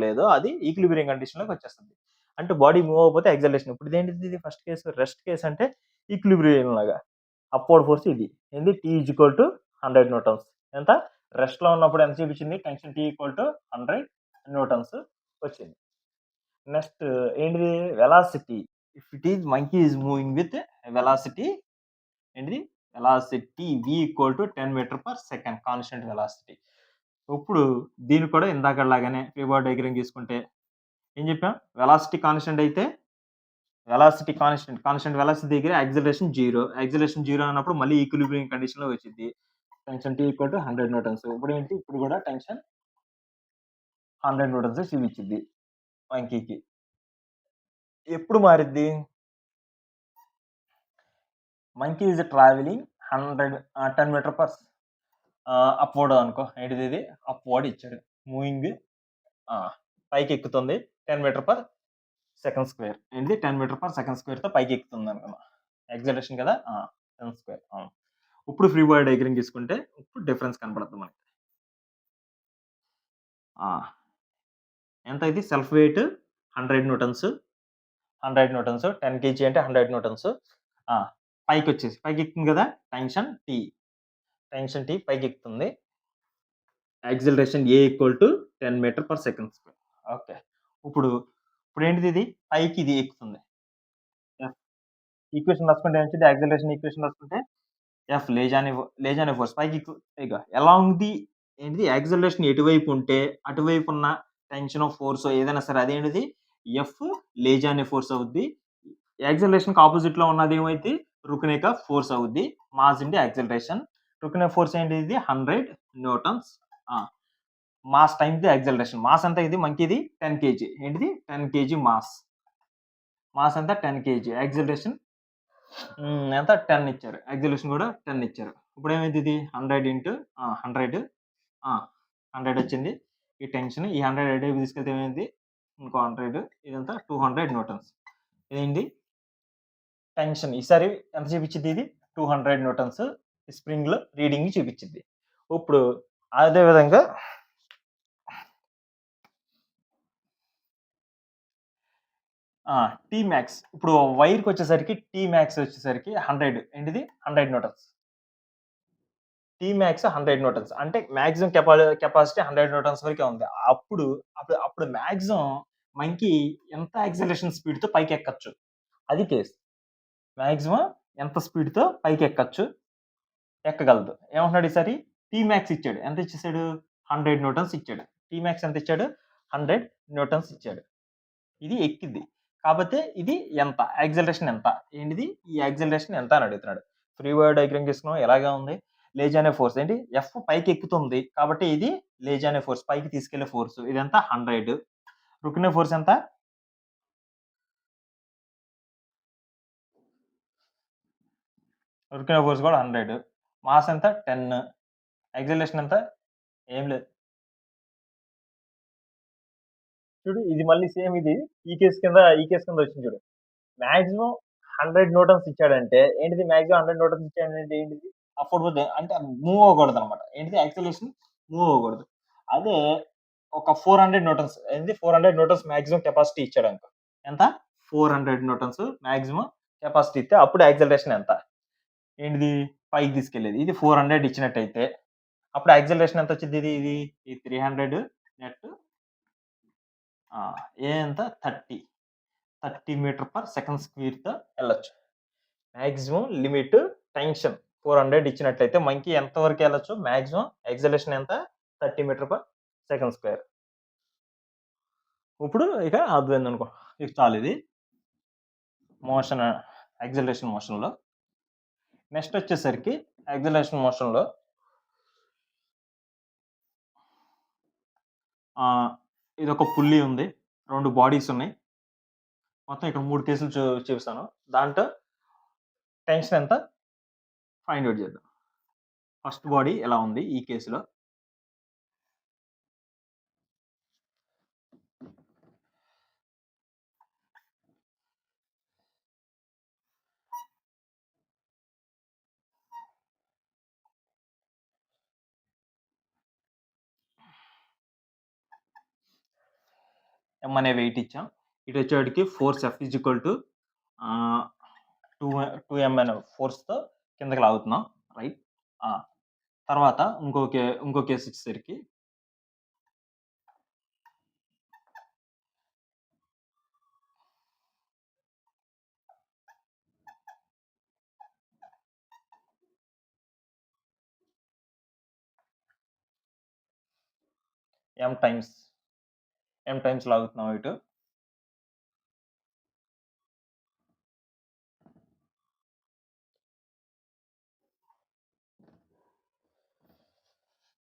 లేదో అది ఈక్విలిబ్రియం కండిషన్ లోకి వచ్చేస్తుంది. అంటే బాడీ మూవ్ అవ్వకపోతే యాక్సలరేషన్. ఇప్పుడు ఏంటిది? ఇది ఫస్ట్ కేసు, రెస్ట్ కేసు అంటే ఈక్విలిబ్రియం లాగా. అప్వర్డ్ ఫోర్స్ ఇది ఏంది? T is equal to 100 newtons. ఎంత? రెస్ట్ లో ఉన్నప్పుడు ఎంత చూపించింది? Tension T equal to 100 newtons వచ్చింది. నెక్స్ట్ ఏంటిది? Velocity. If it is monkey is moving with velocity ఏంటిది? Velocity v equal to 10 metre per second constant velocity. ఇప్పుడు దీన్ని కూడా ఇందాకలాగానే ఫ్రీ బాడీ డయాగ్రామ్ తీసుకుంటే ఏం చెప్పాం? వెలాసిటీ కాన్స్టెంట్ అయితే వెలాసిటీ కాన్స్టెంట్ వెలాసిటీ దగ్గర యాక్సలరేషన్ 0. యాక్సలరేషన్ 0 అన్నప్పుడు మళ్ళీ ఈక్విలిబ్రియం కండిషన్ లో వచ్చింది. Tension T equal to 100 newtons. ఇప్పుడు ఏంటి? ఇప్పుడు కూడా టెన్షన్ 100 న్యూటన్స్ చూపించింది మంకీకి. ఎప్పుడు మారిద్ది? Monkey is travelling 10 metre per upward అనుకో. ఏంటిది? ఇది అప్వర్డ్ ఇచ్చాడు. మూవింగ్ పైకి ఎక్కుతుంది 10 మీటర్ పర్ సెకండ్ స్క్వేర్. ఏంటిది? 10 మీటర్ పర్ సెకండ్ స్క్వేర్ తో పైకి ఎక్కుతుంది అనుకున్నా. యాక్సలరేషన్ కదా 10 స్క్వేర్. ఇప్పుడు ఫ్రీ బాడీ డయాగ్రామ్ తీసుకుంటే ఇప్పుడు డిఫరెన్స్ కనపడుతుంది మనకి. ఎంత ఇది? Self wait 100 Newton's. 10 కేజీ అంటే 100 న్యూటన్స్. పైకి వచ్చేసి పైకి ఎక్కుతుంది కదా టెన్షన్ టీ పైకి ఎక్కుతుంది. Acceleration A equal to 10 metre per second square. Okay. ఇప్పుడు ఏంటిది? ఇది పైకి ఇది ఎక్కుతుంది. ఈక్వేషన్ రాసుకుంటే ఏమొచ్చింది? యాక్సలరేషన్ ఈక్వేషన్ రాసుకుంటే ఎఫ్ లేజానే ఫోర్స్ పైకి ఇక అలాంగ్ ది ఏంటిది? యాక్సలరేషన్ ఎటువైపు ఉంటే అటువైపు ఉన్న టెన్షన్ ఫోర్స్ ఏదైనా సరే అదేంటిది? ఎఫ్ లేజానే ఫోర్స్ అవుద్ది. యాక్సలరేషన్ కి ఆపోజిట్ లో ఉన్నది ఏమైతే రుకునేక ఫోర్స్ అవుద్ది. Mass into acceleration. రుకునే ఫోర్స్ ఏంటిది? 100 న్యూటన్స్. Mass time the acceleration. Mass ఎంత ఇది? మంకీది 10 కేజీ. ఏంటిది? 10 కేజీ మాస్. మాస్ ఎంత? 10 కేజీ. యాక్సలరేషన్ ఎంత? 10 ఇచ్చారు. యాక్సలరేషన్ కూడా 10 ఇచ్చారు. ఇప్పుడు ఏమైంది? ఇది 100 ఇంటూ 100 100 వచ్చింది. ఈ టెన్షన్ ఈ 100 ఎడేవి తీసుకెళ్తే ఏమైంది? ఇంకో 100 ఇదంతా 200 న్యూటన్స్. ఇదేంటి? టెన్షన్ ఈసారి ఎంత చూపించింది? ఇది 200 న్యూటన్స్ స్ప్రింగ్ లో రీడింగ్ చూపించింది. ఇప్పుడు అదే విధంగా టీ మ్యాక్స్. ఇప్పుడు వైర్కి వచ్చేసరికి టీ మ్యాక్స్ వచ్చేసరికి 100 ఏంటిది? 100 న్యూటన్స్. టీ మ్యాక్స్ 100 న్యూటన్స్ అంటే మాక్సిమం కెపాసిటీ 100 న్యూటన్స్ వరకే ఉంది. అప్పుడు మాక్సిమం మంకీ ఎంత యాక్సలరేషన్ స్పీడ్ తో పైకి ఎక్కచ్చు. అది కేసు. మాక్సిమం ఎంత స్పీడ్ తో పైకి ఎక్కగలదు. ఏమంటున్నాడు ఈసారి? టీ మ్యాక్స్ ఇచ్చాడు. ఎంత ఇచ్చేసాడు? 100 న్యూటన్స్ ఇచ్చాడు. టీ మ్యాక్స్ ఎంత ఇచ్చాడు? 100 న్యూటన్స్ ఇచ్చాడు. ఇది ఎక్కింది. కాకపోతే ఇది ఎంత? యాక్సలరేషన్ ఎంత? ఏంటిది? ఈ యాక్సలరేషన్ ఎంత అని అడుగుతున్నాడు. ఫ్రీ బాడీ డయాగ్రామ్ తీసుకున్నాం. ఎలాగా ఉంది? లేజీ అనే ఫోర్స్ ఏంటి? ఎఫ్ పైకి ఎక్కుతుంది. కాబట్టి ఇది లేజీ అనే ఫోర్స్ పైకి తీసుకెళ్లే ఫోర్స్. ఇదంతా 100. రుకునే ఫోర్స్ ఎంత? రుకునే ఫోర్స్ కూడా 100. మాస్ ఎంత? 10. యాక్సలరేషన్ ఎంత? ఏం లేదు. చూడు ఇది మళ్ళీ సేమ్ ఇది ఈ కేసు కింద వచ్చింది చూడు. మాక్సిమం 100 న్యూటన్స్ ఇచ్చాడంటే ఏంటిది? మాక్సిమం 100 న్యూటన్స్ ఇచ్చాడంటే ఏంటిది? అప్పుడు అంటే మూవ్ అవ్వకూడదు అనమాట. ఏంటిది? యాక్సలరేషన్ మూవ్ అవ్వకూడదు. అదే ఒక 400 న్యూటన్స్ ఏంటి? 400 న్యూటన్స్ మాక్సిమం కెపాసిటీ ఇచ్చాడు అనుకో. ఎంత? 400 న్యూటన్స్ మాక్సిమం కెపాసిటీ ఇస్తే అప్పుడు యాక్సలరేషన్ ఎంత? ఏంటిది? పైకి తీసుకెళ్లేది. ఇది 400 ఇచ్చినట్టయితే అప్పుడు యాక్సలరేషన్ ఎంత వచ్చింది? ఇది 300 నెట్ ఏ ఎంత? 30 మీటర్ పర్ సెకండ్ స్క్వేర్ తో వెళ్ళొచ్చు. మాక్సిమం లిమిట్ టెన్షన్ 400 ఇచ్చినట్లయితే మంకీ ఎంత వరకు వెళ్ళొచ్చు? మాక్సిమం యాక్సలరేషన్ ఎంత? 30 మీటర్ పర్ సెకండ్ స్క్వేర్. ఇప్పుడు ఇక అర్థమైంది అనుకో. ఇక చాలు ఇది మోషన్ యాక్సలరేషన్ మోషన్ లో. నెక్స్ట్ వచ్చేసరికి యాక్సలరేషన్ మోషన్ లో ఇదొక పుల్లీ ఉంది. 2 బాడీస్ ఉన్నాయి. మొత్తం ఇక్కడ 3 కేసులు చూపిస్తాను. దాంట్లో టెన్షన్ ఎంత ఫైండ్ ఔట్ చేద్దాం. ఫస్ట్ బాడీ ఎలా ఉంది ఈ కేసులో. ఎం అనే వెయిట్ ఇచ్చాం. ఇటొచ్చేటికి force F equal to 2 mn ఫోర్స్‌తో కిందకి లాగుతున్నాం. రైట్. తర్వాత ఇంకో కేస్ వచ్చేసరికి ఎం టైమ్స్ లాగుతున్నాం ఇటు.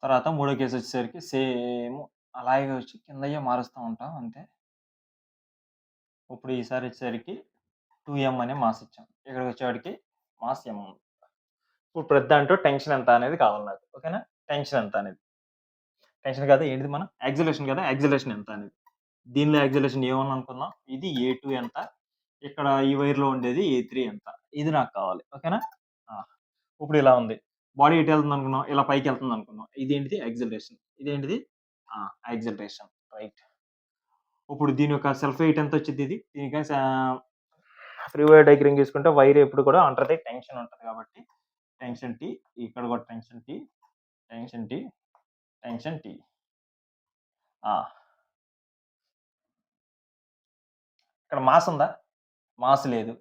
తర్వాత మూడో కేస్ వచ్చేసరికి సేమ్ అలాగే వచ్చి కిందయ్యే మారుస్తూ ఉంటాం అంతే. ఇప్పుడు ఈసారి వచ్చేసరికి 2m అనే మాస్ ఇచ్చాం. ఇక్కడికి వచ్చేవాడికి మాస్ m ఉంది. ఇప్పుడు ప్రతి దాంట్లో టెన్షన్ ఎంత అనేది కావాలి నాకు. ఓకేనా? టెన్షన్ ఎంత అనేది. టెన్షన్ కాదు ఏంటిది మనం యాక్సిలరేషన్ కదా! యాక్సిలరేషన్ ఎంత అనేది. దీనిలో యాక్సిలరేషన్ A1 అనుకుందాం. ఇది A2 ఎంత? ఇక్కడ ఈ వైర్‌లో ఉండేది A3 ఎంత? ఇది నాకు కావాలి. ఓకేనా? ఇప్పుడు ఇలా ఉంది. బాడీ ఎటు వెళ్తుంది అనుకున్నాం? ఇలా పైకి వెళ్తుంది అనుకున్నాం. ఇదేంటిది యాక్సిలరేషన్. ఇదేంటిది యాక్సిలరేషన్. రైట్. ఇప్పుడు దీని యొక్క సెల్ఫ్ వెయిట్ ఎంత వచ్చిద్ది ఇది? దీనికి ఫ్రీ వైర్ డయాగ్రమ్ తీసుకుంటే వైర్ ఎప్పుడు కూడా అండర్ ది టెన్షన్ ఉంటది కాబట్టి టెన్షన్ T, ఇక్కడ కూడా tension T, tension T, tension T. ఇక్కడ మాస్ ఉందా? మాస్ లేదు.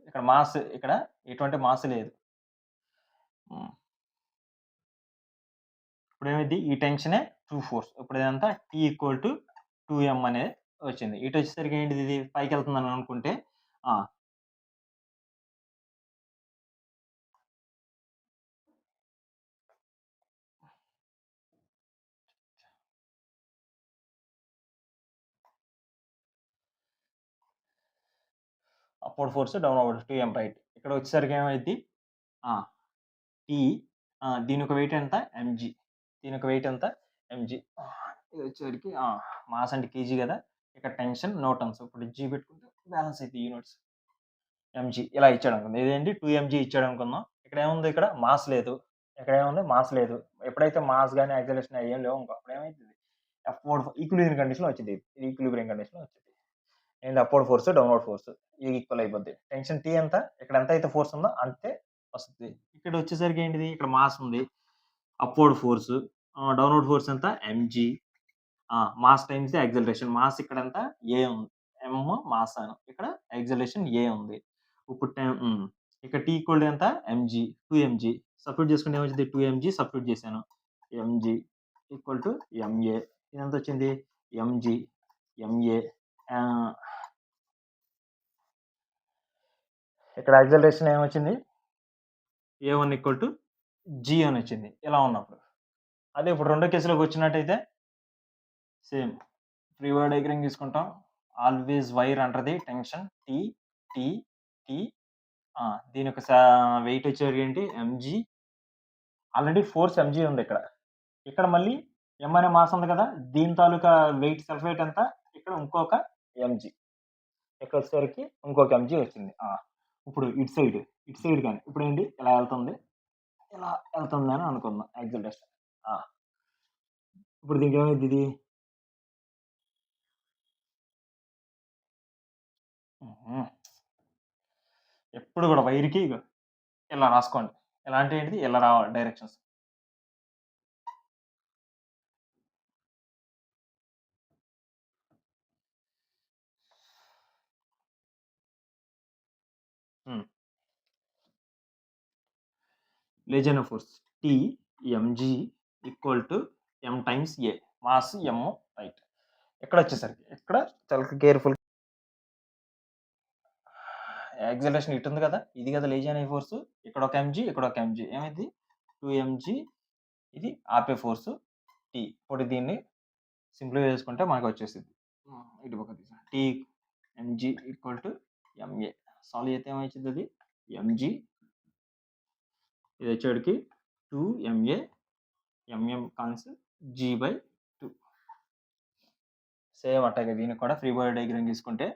ఇక్కడ ఎటువంటి మాస్ లేదు. ఇప్పుడేమైద్ది ఈ టెన్షనే ట్రూ ఫోర్స్. ఇప్పుడు ఇదంతా T ఈక్వల్ టు 2m అనేది వచ్చింది. ఇటు వచ్చేసరికి ఏంటిది ఇది పైకి వెళ్తుందని అనుకుంటే upward force downward 2m right. ఇక్కడ వచ్చేసరికి ఏమైద్ది T దీని యొక్క వెయిట్ ఎంత mg. దీని యొక్క వెయిట్ ఎంత mg. ఇది వచ్చేసరికి మాస్ అంటే కేజీ కదా! ఇక్కడ టెన్షన్ న్యూటన్స్. ఇప్పుడు g పెట్టుకుంటే బ్యాలెన్స్ అయిద్ది యూనిట్స్. mg ఇలా ఇచ్చాడు అనుకుందాం. ఇదేంటి 2mg ఇచ్చాడు అనుకుందాం. ఇక్కడ ఏముంది ఇక్కడ మాస్ లేదు. ఇక్కడ ఏముంది మాస్ లేదు. ఎప్పుడైతే మాస్ గాని యాక్సిలరేషన్ ఏం లేవు అనుకో అప్పుడు ఏమైద్ది అప్వర్డ్ ఈక్విలిబ్రియం కండిషన్‌లో వచ్చిద్ది. ఇది ఈక్విలిబ్రియం కండిషన్‌లో వచ్చిద్ది. ఏంది upward force downward force equal అయిపోద్ది. టెన్షన్ T ఎంత? ఇక్కడ ఎంత అయితే ఫోర్స్ ఉందో అంతే వస్తది. ఇక్కడ వచ్చేసరికి ఏంటిది ఇక్కడ మాస్ ఉంది. అప్వర్డ్ ఫోర్స్ డౌన్వర్డ్ ఫోర్స్ ఎంత mg. Mass times acceleration. Mass ఇక్కడ ఎంత a ఉంది. m మాస్ అను. ఇక్కడ యాక్సిలరేషన్ a ఉంది. ఇప్పుడు ఇక్కడ T ఈక్వల్ ఎంత mg 2mg. సబ్స్టిట్యూట్ చేసుకుంటే ఏమొచ్చింది 2mg సబ్స్టిట్యూట్ చేశాను. mg equal to ma. ఇదెంత వచ్చింది mg ma. ఇక్కడ యాక్సిలరేషన్ ఏమొచ్చింది a1 ఈక్వల్ టు g అని వచ్చింది ఇలా ఉన్నప్పుడు. అదే ఇప్పుడు రెండో కేసులోకి వచ్చినట్టయితే సేమ్ ఫ్రీ వైర్ డయాగ్రమ్ తీసుకుంటాం. Always wire under the tension T T T. దీని యొక్క వెయిట్ వచ్చేసరికి ఏంటి mg. ఆల్రెడీ ఫోర్స్ mg ఉంది ఇక్కడ. ఇక్కడ మళ్ళీ m అనే మాస్ ఉంది కదా! దీని తాలూకా వెయిట్ సెల్ఫ్ వెయిట్ ఎంత? ఇక్కడ ఇంకొక mg. ఇక్కడ వచ్చేసరికి ఇంకొక mg వచ్చింది. ఇప్పుడు ఇటు సైడ్ కానీ ఇప్పుడు ఏంటి ఇలా వెళ్తుంది అని అనుకుందాం యాక్సిలరేషన్. ఇప్పుడు దీనికి ఏమైంది ఇది ఎప్పుడు కూడా వైర్కి ఇలా రాసుకోండి. ఎలాంటి ఏంటిది ఇలా రావాలి directions. Laser force T mg equal to m times a. Mass m right. ఇక్కడ వచ్చేసరికి ఇక్కడ చాలా కేర్ఫుల్. యాక్సిలరేషన్ ఇటు ఉంది కదా! ఇది కదా లేజర్ ఫోర్స్. ఇక్కడ ఒక mg ఇక్కడ ఒక mg ఏమైంది 2mg. ఇది ఆపే ఫోర్స్ T. ఇప్పుడు దీన్ని సింప్లిఫై చేసుకుంటే మనకు వచ్చేసిద్ది. ఇటు పక్క తీసా. T MG equal to MA. Solve చేస్తే ఏమొచ్చింది అది? ఎంజీ ఇది వచ్చేటికి 2MA MM cancel G/2. Same అట్లాగే దీనికి కూడా ఫ్రీ బాడీ డయాగ్రామ్ తీసుకుంటే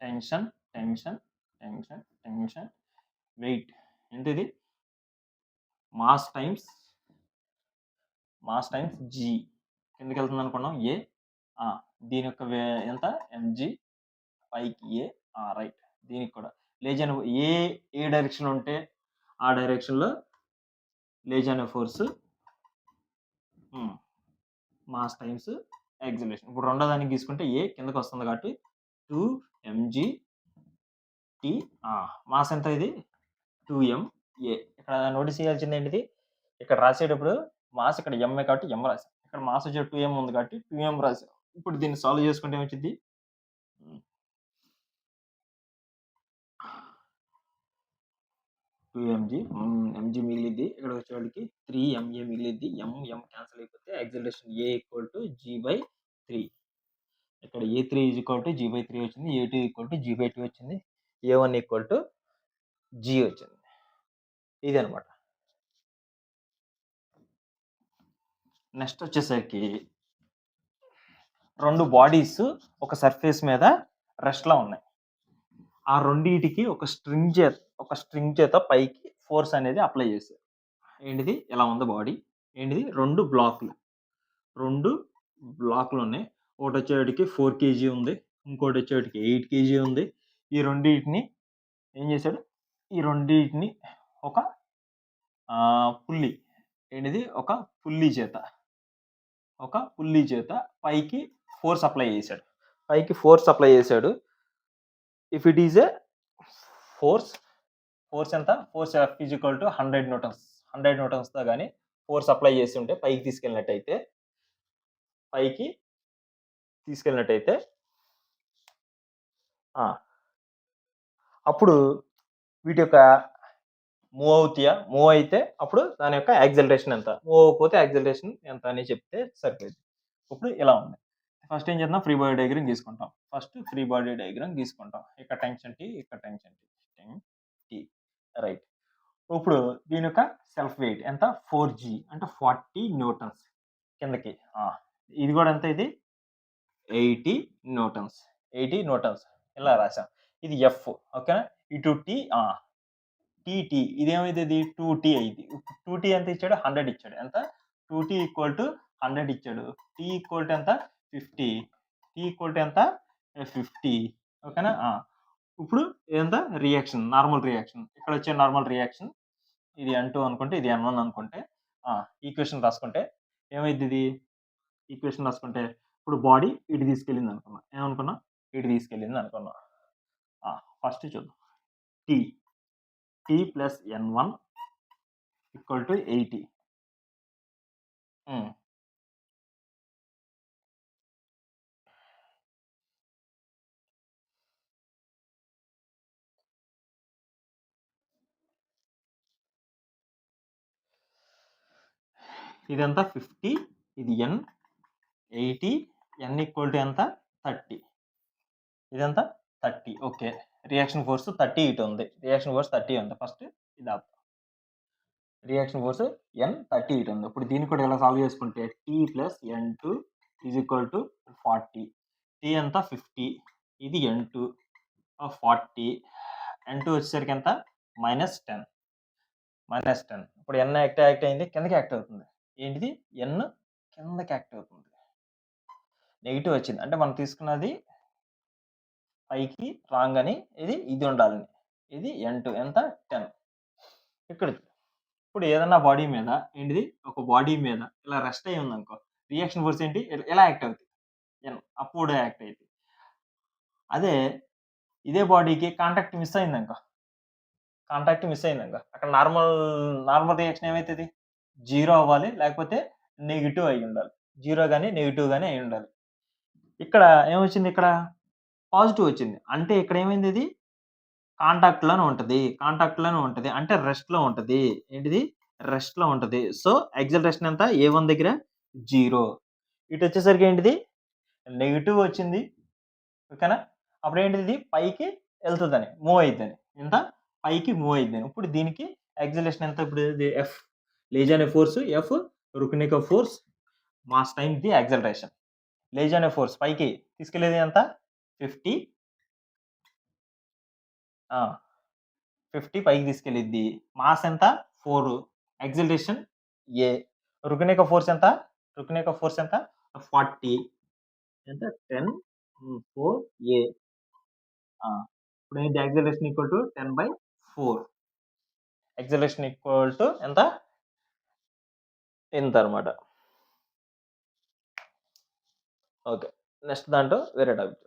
tension tension tension tension weight ఎంతది? మాస్ టైమ్స్ జీ కిందకి వెళ్తుంది అనుకున్నాం ఏ. దీని యొక్క ఎంత? ఎంజీ పైకి ఏ. రైట్. దీనికి కూడా లేజన్ ఏ డైరెక్షన్ ఉంటే ఆ డైరెక్షన్లో Legion force mass times acceleration. ఇప్పుడు రెండో దానికి తీసుకుంటే ఏ కిందకి వస్తుంది కాబట్టి 2mg టీ. మాస్ ఎంత ఇది? 2ma. ఇక్కడ నోటీస్ చేయాల్సింది ఏంటిది? ఇక్కడ రాసేటప్పుడు మాస్ ఇక్కడ ఎంఏ కాబట్టి ఎం రాసాం. ఇక్కడ మాస్ వచ్చే 2m ఉంది కాబట్టి 2m రాసాం. ఇప్పుడు దీన్ని సాల్వ్ చేసుకుంటే ఏమొచ్చింది? 2mg mg మిగిలిద్ది. ఇక్కడ వచ్చేవాడికి 3ma మిగిలిద్ది. m క్యాన్సిల్ అయిపోతే acceleration a equal to G/3. ఇక్కడ A3 ఈక్వల్ టు G/3 వచ్చింది. A2 ఈక్వల్ టు G/2 వచ్చింది. A1 ఈక్వల్ టు G వచ్చింది. ఇది అనమాట. నెక్స్ట్ వచ్చేసరికి 2 బాడీస్ ఒక సర్ఫేస్ మీద రెస్ట్లో ఉన్నాయి. ఆ రెండింటికి ఒక స్ట్రింగ్ చేత పైకి ఫోర్స్ అనేది అప్లై చేశారు. ఏంటిది? ఎలా ఉంది బాడీ? ఏంటిది? 2 బ్లాక్లు ఉన్నాయి. ఒకటి వచ్చేటికి 4 kg ఉంది, ఇంకోటి వచ్చేటికి 8 kg ఉంది. ఈ రెండింటిని ఏం చేశాడు? ఈ రెండింటిని ఒక పుల్లి ఏంటిది? ఒక పుల్లి చేత పైకి ఫోర్స్ అప్లై చేశాడు. If it is a force ఎంత? Force F is equal to 100 న్యూటన్స్తో కానీ ఫోర్స్ అప్లై చేసి ఉంటే పైకి తీసుకెళ్ళినట్టయితే అప్పుడు వీటి యొక్క మూవ్ అయితే అప్పుడు దాని యొక్క యాక్సిలరేషన్ ఎంత, మూవ్ అవ్వకపోతే యాక్సిలరేషన్ ఎంత అని చెప్తే సరిపోయింది. ఇప్పుడు ఇలా ఉంది. ఫస్ట్ ఏం చేద్దాం? ఫ్రీ బాడీ డయాగ్రామ్ తీసుకుంటాం. ఇక్కడ టెన్షన్ టీ, ఇక్కడ టెన్షన్ టీ. రైట్. ఇప్పుడు దీని యొక్క సెల్ఫ్ వెయిట్ ఎంత? 4g అంటే 40 న్యూటన్స్ కిందకి. ఇది కూడా ఎంత? ఇది 80 న్యూటన్స్. ఇలా రాసాం. ఇది ఎఫ్. ఓకేనా? ఇటు టీ టీటీ ఇదేమైంది? 2t అయింది. 2t ఎంత ఇచ్చాడు? 100 ఇచ్చాడు. ఎంత? 2t ఈక్వల్ టు 100 ఇచ్చాడు. t ఈక్వల్ టు ఎంత? 50. ఎంత? 50. ఓకేనా? ఇప్పుడు ఎంత? Reaction, normal reaction. ఇక్కడ వచ్చే నార్మల్ రియాక్షన్ ఇది N2 అనుకుంటే, ఇది N1 అనుకుంటే, ఈక్వేషన్ రాసుకుంటే ఏమైంది? ఇది ఈక్వేషన్ రాసుకుంటే ఇప్పుడు బాడీ ఇటు తీసుకెళ్ళింది అనుకున్నా. ఏమనుకున్నా? ఇటు తీసుకెళ్ళింది అనుకున్నా. ఫస్ట్ చూద్దాం. T plus N1 equal to 80. ఇదంతా 50, ఇది N 80, N ఈక్వల్ టు ఎంత? 30. ఇదంతా 30. ఓకే. రియాక్షన్ ఫోర్స్ 30 ఇటు ఉంది. ఫస్ట్ ఇది రియాక్షన్ ఫోర్స్ N 30 ఇటు ఉంది. ఇప్పుడు దీన్ని కూడా ఎలా సాల్వ్ చేసుకుంటే T plus N2 is equal to 40. T ఎంత? 50. ఇది N2 40. N2 వచ్చేసరికి ఎంత? -10. ఇప్పుడు N యాక్ట్ అయింది, కిందకి యాక్ట్ అవుతుంది. ఏంటిది? N కిందకి యాక్ట్ అవుతుంది. నెగిటివ్ వచ్చింది అంటే మనం తీసుకున్నది పైకి రాంగ్ అని, ఇది ఉండాలని. ఇది N2 ఎంత? 10. ఇక్కడ ఇప్పుడు ఏదన్నా బాడీ మీద ఏంటిది? ఒక బాడీ మీద ఇలా రెస్ట్ అయ్యి ఉంది అనుకో, రియాక్షన్ ఫోర్స్ ఏంటి? ఎలా యాక్ట్ అవుతుంది? N అప్పుడు యాక్ట్ అవుతుంది. అదే ఇదే బాడీకి కాంటాక్ట్ మిస్ అయిందనుకో, అక్కడ నార్మల్ రియాక్షన్ ఏమవుతుంది? 0 అవ్వాలి, లేకపోతే నెగిటివ్ అయి ఉండాలి. 0 కానీ నెగిటివ్ కానీ అయి ఉండాలి. ఇక్కడ ఏమొచ్చింది? ఇక్కడ పాజిటివ్ వచ్చింది. అంటే ఇక్కడ ఏమైంది? ఇది కాంటాక్ట్లోనే ఉంటుంది. అంటే రెస్ట్లో ఉంటుంది. ఏంటిది? రెస్ట్‌లో ఉంటది. సో, యాక్సెలరేషన్ ఎంత? A1 దగ్గర 0. ఇటొచ్చేసరికి ఏంటిది? నెగెటివ్ వచ్చింది. ఓకేనా? అప్పుడేంటిది ఇది పైకి ఎళ్తదని, మూవ్ అయిద్దని. ఎంత? పైకి మూవ్ అయిద్దని. ఇప్పుడు దీనికి యాక్సెలరేషన్ ఎంత? ఇప్పుడు ఇది F లేజానే ఫోర్స్, F రుకనిక force, mass times the acceleration. లేజానే ఫోర్స్ పైకి తీసుకెళ్ళేది ఎంత? 50 ఆ! 50 పైకి తీసుకెళ్ళిద్ది. మాస్ ఎంత? 4. Acceleration A. రుకనిక ఫోర్స్ ఎంత? రుకనిక ఫోర్స్ ఎంత? 40. ఎంత? 10 4 A. ఆ! ఇప్పుడేంటి acceleration equal to 10/4. Acceleration equal to ఎంత? ఇంతనమాట. ఓకే. నెక్స్ట్ దాంట్లో వేరే టాపిక్.